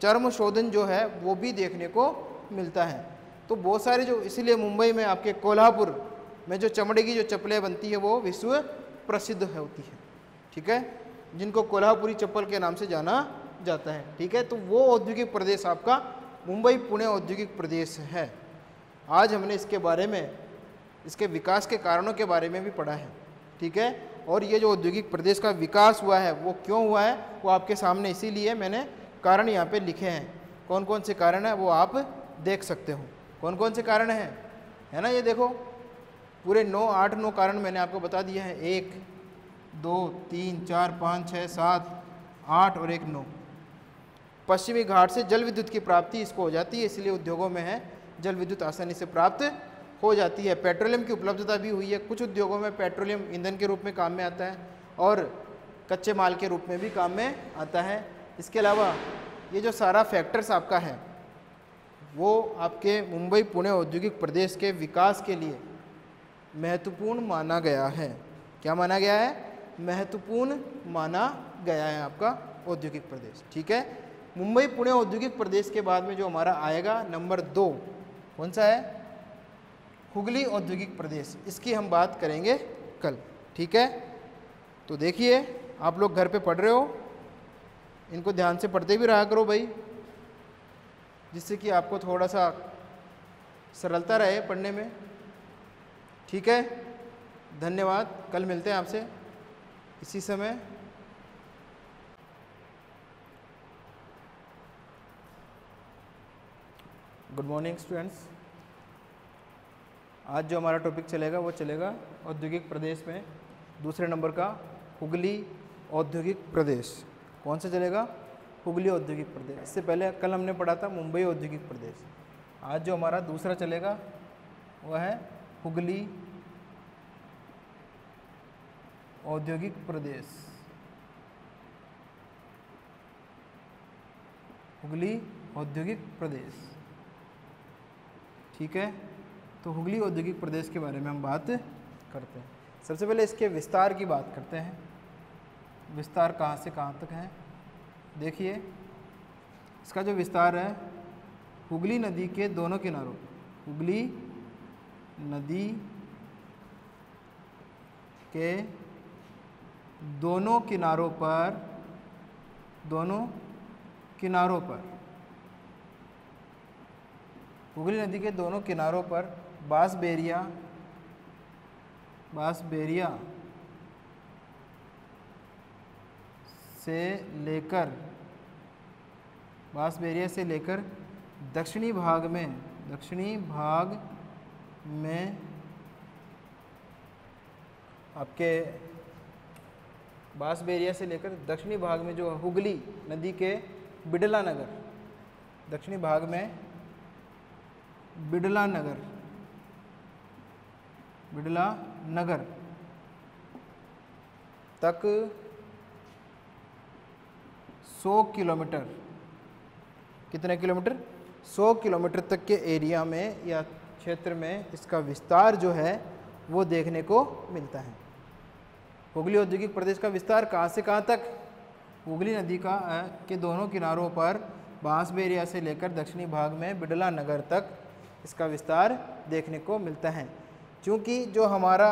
चर्म शोधन जो है वो भी देखने को मिलता है। तो बहुत सारे जो, इसीलिए मुंबई में आपके कोल्हापुर में जो चमड़े की जो चप्पलें बनती है वो विश्व प्रसिद्ध होती है। ठीक है, जिनको कोल्हापुरी चप्पल के नाम से जाना जाता है। ठीक है, तो वो औद्योगिक प्रदेश आपका मुंबई पुणे औद्योगिक प्रदेश है। आज हमने इसके बारे में, इसके विकास के कारणों के बारे में भी पढ़ा है। ठीक है, और ये जो औद्योगिक प्रदेश का विकास हुआ है वो क्यों हुआ है वो आपके सामने, इसीलिए मैंने कारण यहाँ पे लिखे हैं। कौन कौन से कारण हैं वो आप देख सकते हो। कौन कौन से कारण हैं, है ना, ये देखो पूरे 8-9 कारण मैंने आपको बता दिया है। 1 2 3 4 5 6 7 8 और 1 9। पश्चिमी घाट से जल विद्युत की प्राप्ति इसको हो जाती है, इसलिए उद्योगों में है जल विद्युत आसानी से प्राप्त हो जाती है। पेट्रोलियम की उपलब्धता भी हुई है। कुछ उद्योगों में पेट्रोलियम ईंधन के रूप में काम में आता है और कच्चे माल के रूप में भी काम में आता है। इसके अलावा ये जो सारा फैक्टर्स आपका है वो आपके मुंबई पुणे औद्योगिक प्रदेश के विकास के लिए महत्वपूर्ण माना गया है। क्या माना गया है? महत्वपूर्ण माना गया है आपका औद्योगिक प्रदेश। ठीक है, मुंबई पुणे औद्योगिक प्रदेश के बाद में जो हमारा आएगा नंबर 2, कौन सा है? हुगली औद्योगिक प्रदेश। इसकी हम बात करेंगे कल। ठीक है, तो देखिए आप लोग घर पे पढ़ रहे हो, इनको ध्यान से पढ़ते भी रहा करो भाई, जिससे कि आपको थोड़ा सा सरलता रहे पढ़ने में। ठीक है, धन्यवाद। कल मिलते हैं आपसे इसी समय। Good morning students. आज जो हमारा टॉपिक चलेगा वो चलेगा औद्योगिक प्रदेश में दूसरे नंबर का हुगली औद्योगिक प्रदेश। कौन सा चलेगा? हुगली औद्योगिक प्रदेश। इससे पहले कल हमने पढ़ा था मुंबई औद्योगिक प्रदेश। आज जो हमारा दूसरा चलेगा वह है हुगली औद्योगिक प्रदेश। हुगली औद्योगिक प्रदेश, ठीक है। तो हुगली औद्योगिक प्रदेश के बारे में हम बात करते हैं। सबसे पहले इसके विस्तार की बात करते हैं। विस्तार कहाँ से कहाँ तक है? देखिए, इसका जो विस्तार है हुगली नदी के दोनों किनारों, हुगली नदी के दोनों किनारों पर, हुगली नदी के दोनों किनारों पर बांसबेरिया से लेकर दक्षिणी भाग में आपके बांसबेरिया से लेकर दक्षिणी भाग में जो हुगली नदी के बिड़ला नगर, दक्षिणी भाग में बिड़ला नगर तक 100 किलोमीटर, कितने किलोमीटर? 100 किलोमीटर तक के एरिया में या क्षेत्र में इसका विस्तार जो है वो देखने को मिलता है। हुगली औद्योगिक प्रदेश का विस्तार कहाँ से कहाँ तक? हुगली नदी के दोनों किनारों पर बांसबेरिया से लेकर दक्षिणी भाग में बिड़ला नगर तक इसका विस्तार देखने को मिलता है। क्योंकि जो हमारा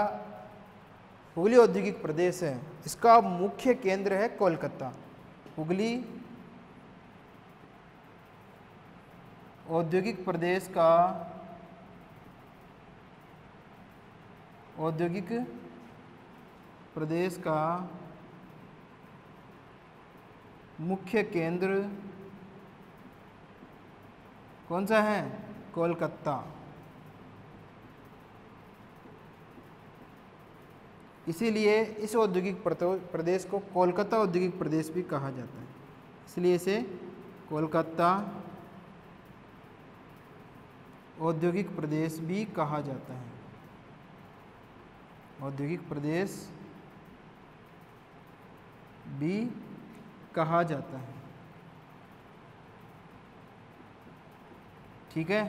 हुगली औद्योगिक प्रदेश है इसका मुख्य केंद्र है कोलकाता। हुगली औद्योगिक प्रदेश का मुख्य केंद्र कौन सा है? कोलकाता। इसीलिए इस औद्योगिक प्रदेश को कोलकाता औद्योगिक प्रदेश भी कहा जाता है। इसलिए इसे कोलकाता औद्योगिक प्रदेश भी कहा जाता है। औद्योगिक प्रदेश भी कहा जाता है, ठीक है।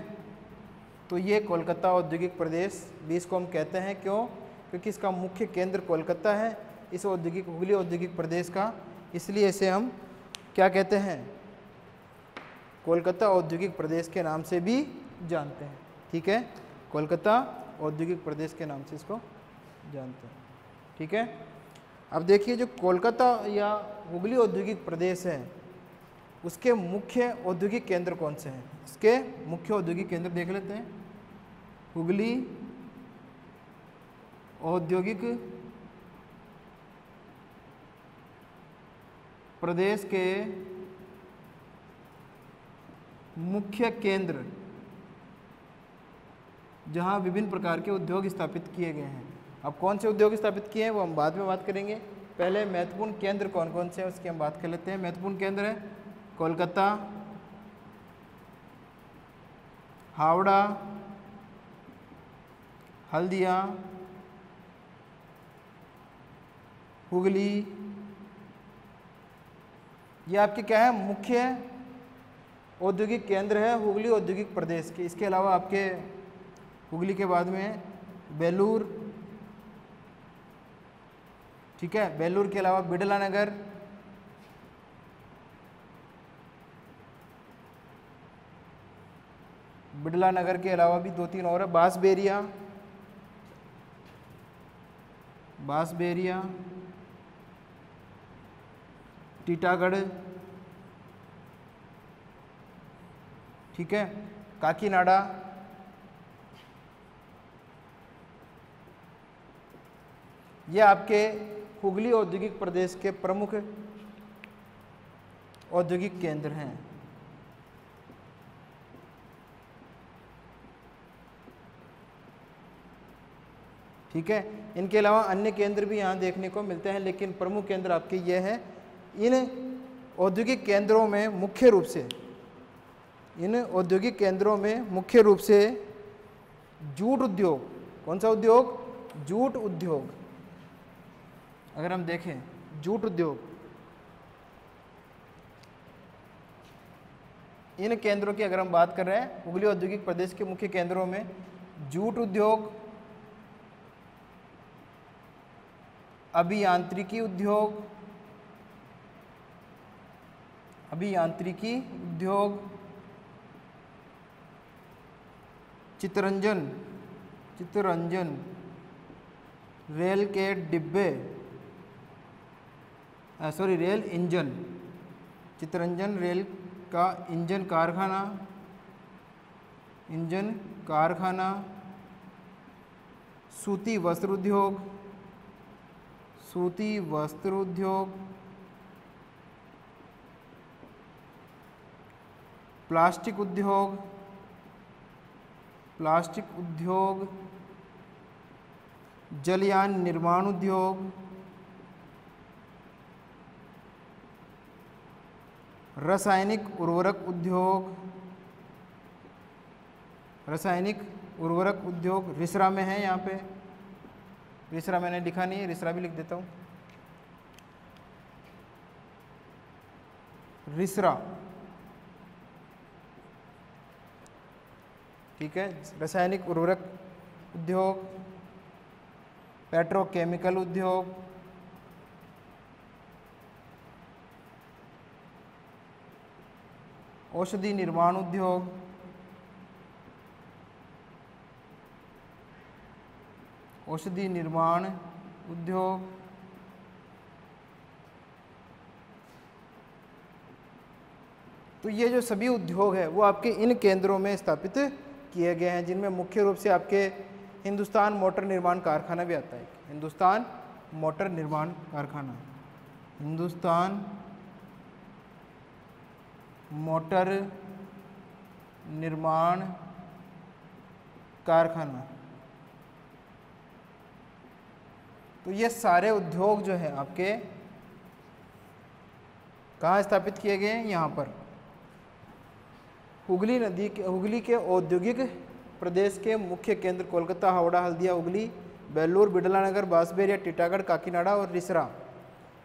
तो ये कोलकाता औद्योगिक प्रदेश भी इसको हम कहते हैं, क्यों? क्योंकि इसका मुख्य केंद्र कोलकाता है इस हुगली औद्योगिक प्रदेश का, इसलिए इसे हम क्या कहते हैं? कोलकाता औद्योगिक प्रदेश के नाम से भी जानते हैं, ठीक है। कोलकाता औद्योगिक प्रदेश के नाम से इसको जानते हैं, ठीक है। अब देखिए, जो कोलकाता या हुगली औद्योगिक प्रदेश है उसके मुख्य औद्योगिक केंद्र कौन से हैं? इसके मुख्य औद्योगिक केंद्र देख लेते हैं। हुगली औद्योगिक प्रदेश के मुख्य केंद्र जहां विभिन्न प्रकार के उद्योग स्थापित किए गए हैं। अब कौन से उद्योग स्थापित किए हैं वो हम बाद में बात करेंगे। पहले महत्वपूर्ण केंद्र कौन कौन से हैं उसकी हम बात कर लेते हैं। महत्वपूर्ण केंद्र है कोलकाता, हावड़ा, हल्दिया, हुगली। ये आपके क्या है? मुख्य औद्योगिक केंद्र है हुगली औद्योगिक प्रदेश के। इसके अलावा आपके हुगली के बाद में बेलूर, ठीक है। बेलूर के अलावा बिड़ला नगर, बिड़ला नगर के अलावा भी 2-3 और है। बांसबेरिया, टीटागढ़, ठीक है, काकीनाडा, ये आपके हुगली औद्योगिक प्रदेश के प्रमुख औद्योगिक केंद्र हैं। ठीक है, इनके अलावा अन्य केंद्र भी यहाँ देखने को मिलते हैं, लेकिन प्रमुख केंद्र आपके ये हैं। इन औद्योगिक केंद्रों में मुख्य रूप से, इन औद्योगिक केंद्रों में मुख्य रूप से जूट उद्योग, कौन सा उद्योग? जूट उद्योग। अगर हम देखें जूट उद्योग, इन केंद्रों की अगर हम बात कर रहे हैं, हुगली औद्योगिक प्रदेश के मुख्य केंद्रों में जूट उद्योग, अभियांत्रिकी उद्योग, अभियांत्रिकी उद्योग, चितरंजन रेल के डिब्बे, रेल इंजन, चितरंजन रेल का इंजन कारखाना, सूती वस्त्र उद्योग, प्लास्टिक उद्योग, जलयान निर्माण उद्योग, रासायनिक उर्वरक उद्योग, रिसरा में है, यहाँ पे रिसरा मैंने लिखा नहीं है, रिसरा भी लिख देता हूँ, रिसरा, ठीक है। रासायनिक उर्वरक उद्योग, पेट्रोकेमिकल उद्योग, औषधि निर्माण उद्योग, तो ये जो सभी उद्योग है वो आपके इन केंद्रों में स्थापित किए गए हैं, जिनमें मुख्य रूप से आपके हिंदुस्तान मोटर निर्माण कारखाना भी आता है। हिंदुस्तान मोटर निर्माण कारखाना, हिंदुस्तान मोटर निर्माण कारखाना। तो ये सारे उद्योग जो है आपके कहाँ स्थापित किए गए हैं? यहाँ पर हुगली के औद्योगिक प्रदेश के मुख्य केंद्र कोलकाता, हावड़ा, हल्दिया, हुगली, बेल्लूर, बिडलानगर, बांसबेरिया, टीटागढ़, काकीनाडा और रिसरा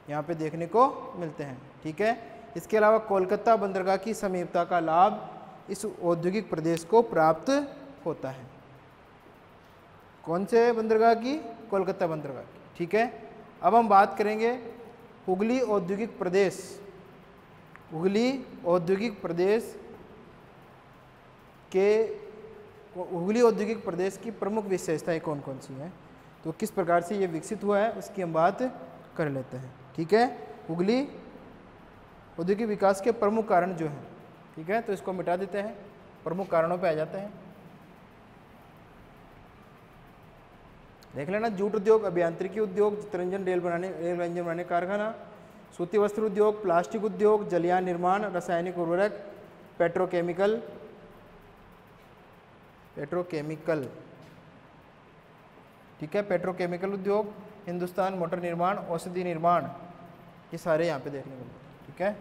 यहाँ पे देखने को मिलते हैं, ठीक है। इसके अलावा कोलकाता बंदरगाह की समीपता का लाभ इस औद्योगिक प्रदेश को प्राप्त होता है। कौन से बंदरगाह की? कोलकाता बंदरगाह की, ठीक है। अब हम बात करेंगे हुगली औद्योगिक प्रदेश, हुगली औद्योगिक प्रदेश की प्रमुख विशेषताएं कौन कौन सी हैं, तो किस प्रकार से ये विकसित हुआ है उसकी हम बात कर लेते हैं, ठीक है। हुगली औद्योगिक विकास के प्रमुख कारण जो हैं, ठीक है, तो इसको मिटा देते हैं, प्रमुख कारणों पे आ जाते हैं। देख लेना, जूट उद्योग, अभियांत्रिकी उद्योग, चितरंजन रेल इंजन बनाने कारखाना, सूती वस्त्र उद्योग, प्लास्टिक उद्योग, जलयान निर्माण, रासायनिक उर्वरक, पेट्रोकेमिकल, ठीक है, पेट्रोकेमिकल उद्योग, हिंदुस्तान मोटर निर्माण, औषधि निर्माण, ये सारे यहाँ पे देखने को मिलते हैं, ठीक है।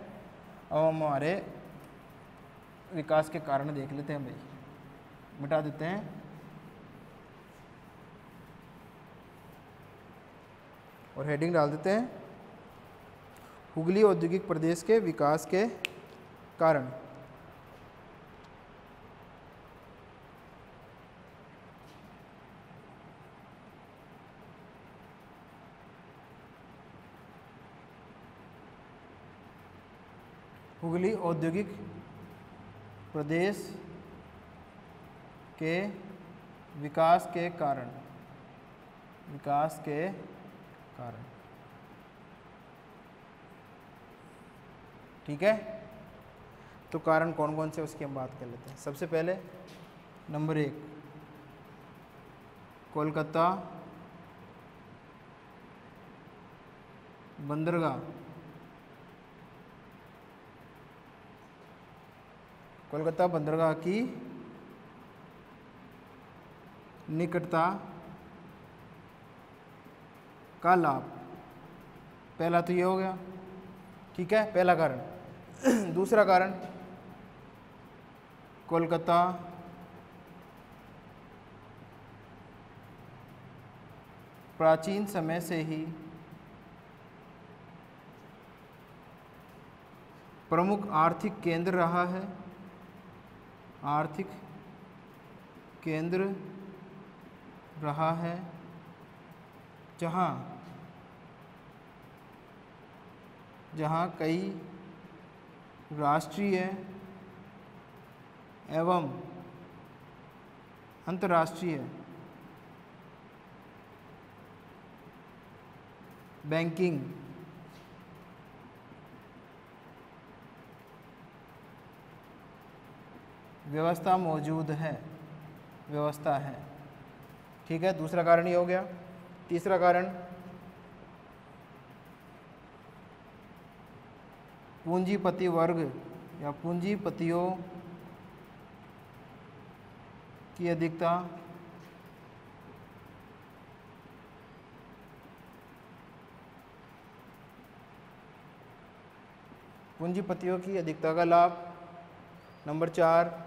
अब हम हमारे विकास के कारण देख लेते हैं भाई, मिटा देते हैं। और हेडिंग डाल देते हैं, हुगली औद्योगिक प्रदेश के विकास के कारण। हुगली औद्योगिक प्रदेश के विकास के कारण, ठीक है। तो कारण कौन कौन से उसकी हम बात कर लेते हैं। सबसे पहले नंबर 1, कोलकाता बंदरगाह, कोलकाता बंदरगाह की निकटता का लाभ, पहला तो ये हो गया, ठीक है, पहला कारण। दूसरा कारण, कोलकाता प्राचीन समय से ही प्रमुख आर्थिक केंद्र रहा है, आर्थिक केंद्र रहा है, जहाँ कई राष्ट्रीय एवं अंतर्राष्ट्रीय बैंकिंग व्यवस्था मौजूद है, व्यवस्था है। ठीक है, दूसरा कारण ये हो गया। तीसरा कारण, पूंजीपति वर्ग या पूंजीपतियों की अधिकता पूंजीपतियों की अधिकता का लाभ। नंबर 4,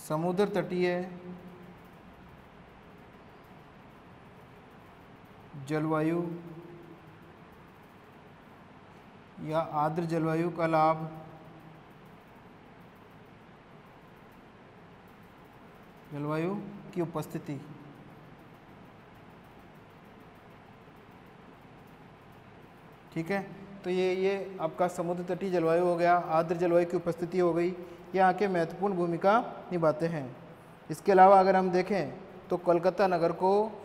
समुद्र तटीय जलवायु या आर्द्र जलवायु का लाभ। जलवायु की उपस्थिति। ठीक है, तो ये आपका समुद्र तटीय जलवायु हो गया, आर्द्र जलवायु की उपस्थिति हो गई, ये यहाँ के महत्वपूर्ण भूमिका निभाते हैं। इसके अलावा अगर हम देखें तो कोलकाता नगर को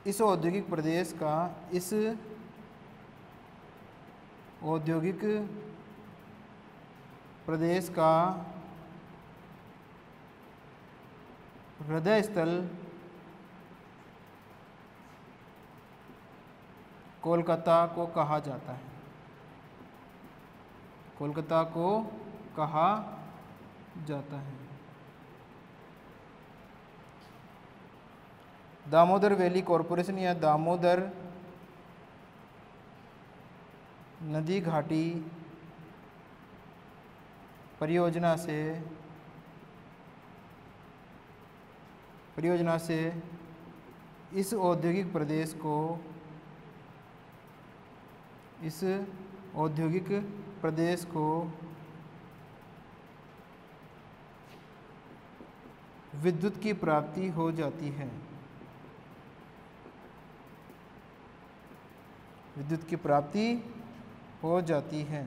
इस औद्योगिक प्रदेश का, इस औद्योगिक प्रदेश का हृदय स्थल कोलकाता को कहा जाता है, कोलकाता को कहा जाता है। दामोदर वैली कॉरपोरेशन या दामोदर नदी घाटी परियोजना से इस औद्योगिक प्रदेश को विद्युत की प्राप्ति हो जाती है, विद्युत की प्राप्ति हो जाती है।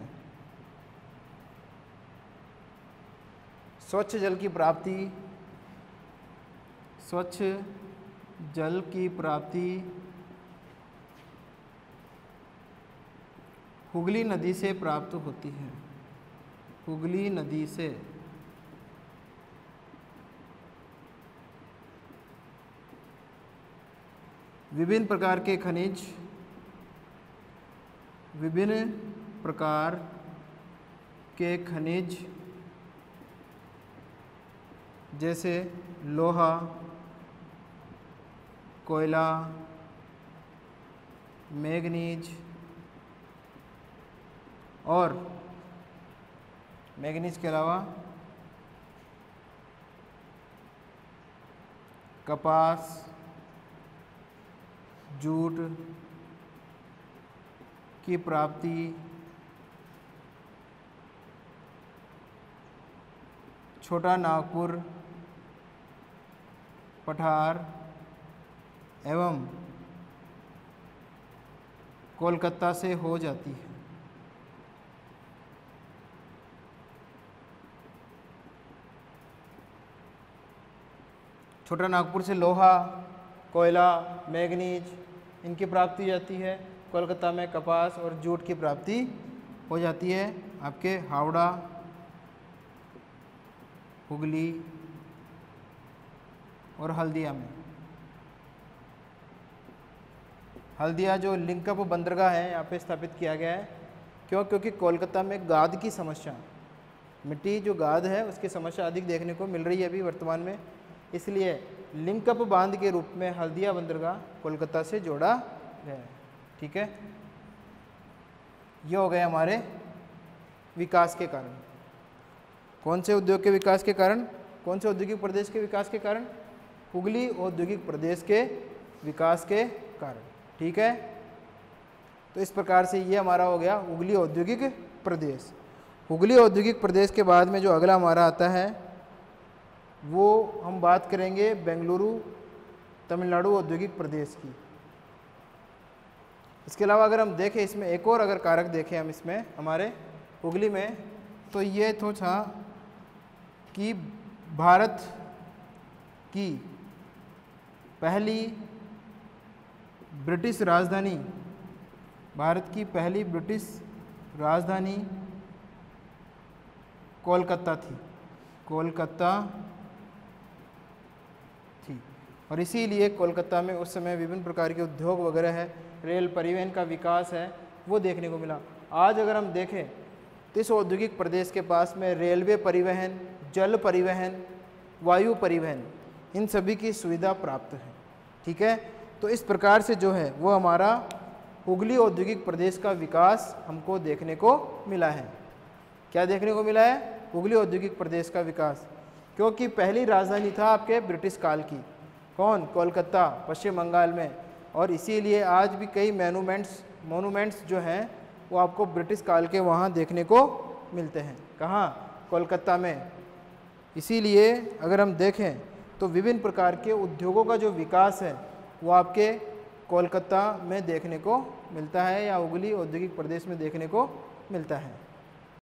स्वच्छ जल की प्राप्ति, स्वच्छ जल की प्राप्ति हुगली नदी से प्राप्त होती है, हुगली नदी से। विभिन्न प्रकार के खनिज, विभिन्न प्रकार के खनिज जैसे लोहा, कोयला, मैंगनीज और मैंगनीज के अलावा कपास, जूट की प्राप्ति छोटा नागपुर, पठार एवं कोलकाता से हो जाती है। छोटा नागपुर से लोहा, कोयला, मैंगनीज इनकी प्राप्ति जाती है। कोलकाता में कपास और जूट की प्राप्ति हो जाती है आपके हावड़ा, हुगली और हल्दिया में। हल्दिया जो लिंकअप बंदरगाह है यहाँ पे स्थापित किया गया है। क्यों? क्योंकि कोलकाता में गाद की समस्या, मिट्टी जो गाद है उसकी समस्या अधिक देखने को मिल रही है अभी वर्तमान में। इसलिए लिंकअप बांध के रूप में हल्दिया बंदरगाह कोलकाता से जोड़ा गया है। ठीक है, ये हो गए हमारे विकास के कारण। कौन से उद्योग के विकास के कारण, कौन से औद्योगिक प्रदेश के विकास के कारण? हुगली औद्योगिक प्रदेश के विकास के कारण। ठीक है, तो इस प्रकार से ये हमारा हो गया हुगली औद्योगिक प्रदेश। हुगली औद्योगिक प्रदेश के बाद में जो अगला हमारा आता है वो हम बात करेंगे बेंगलुरु तमिलनाडु औद्योगिक प्रदेश की। इसके अलावा अगर हम देखें इसमें एक और अगर कारक देखें हम इसमें हमारे हुगली में, तो ये तो था कि भारत की पहली ब्रिटिश राजधानी, भारत की पहली ब्रिटिश राजधानी कोलकाता थी, कोलकाता थी। और इसीलिए कोलकाता में उस समय विभिन्न प्रकार के उद्योग वगैरह है, रेल परिवहन का विकास है, वो देखने को मिला। आज अगर हम देखें तो इस औद्योगिक प्रदेश के पास में रेलवे परिवहन, जल परिवहन, वायु परिवहन, इन सभी की सुविधा प्राप्त है। ठीक है, तो इस प्रकार से जो है वो हमारा हुगली औद्योगिक प्रदेश का विकास हमको देखने को मिला है। क्या देखने को मिला है? हुगली औद्योगिक प्रदेश का विकास, क्योंकि पहली राजधानी था आपके ब्रिटिश काल की, कौन? कोलकाता, पश्चिम बंगाल में। और इसीलिए आज भी कई मोनूमेंट्स जो हैं वो आपको ब्रिटिश काल के वहाँ देखने को मिलते हैं। कहाँ? कोलकाता में। इसीलिए अगर हम देखें तो विभिन्न प्रकार के उद्योगों का जो विकास है वो आपके कोलकाता में देखने को मिलता है या हुगली औद्योगिक प्रदेश में देखने को मिलता है।